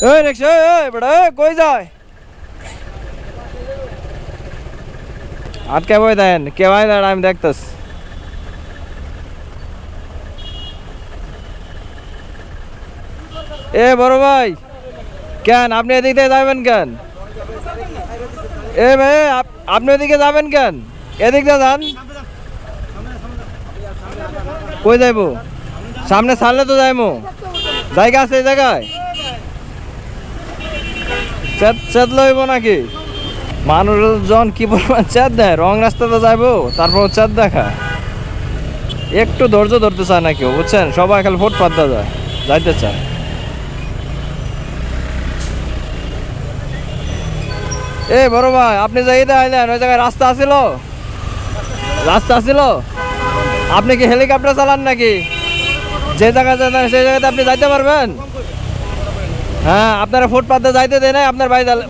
ওই রিক্সা ওই বেটা কই যায় আটকে বই দেন কে ভাই দাঁড়া আমি দেখতেছি এ বড় ভাই কেন আপনি এদিক দিয়ে যাবেন কেন এ ভাই আপনি এদিকে যাবেন কেন এদিক দিয়ে যান কই যাইবো সামনে ছাড়লে তো যাইমো জায়গা আছে এই জায়গায় চেত লইব নাকি মানুষজন কি পরিমাণ চেত দেয় রং রাস্তাতে যাইবো তারপর চেত দেখা একটু ধৈর্য ধরতে চায় না কেউ বুঝছেন সবাই খালি ফুটপাত যায় যাইতে চায় এ বড় ভাই আপনি যাইতে আইলেন ওই জায়গায় রাস্তা আছিল আপনি কি হেলিকপ্টার চালান নাকি যে জায়গায় যান সেই জায়গাতে আপনি যাইতে পারবেন হ্যাঁ আপনারা ফুটপাতে যাইতে দেয় নাই আপনার ভাই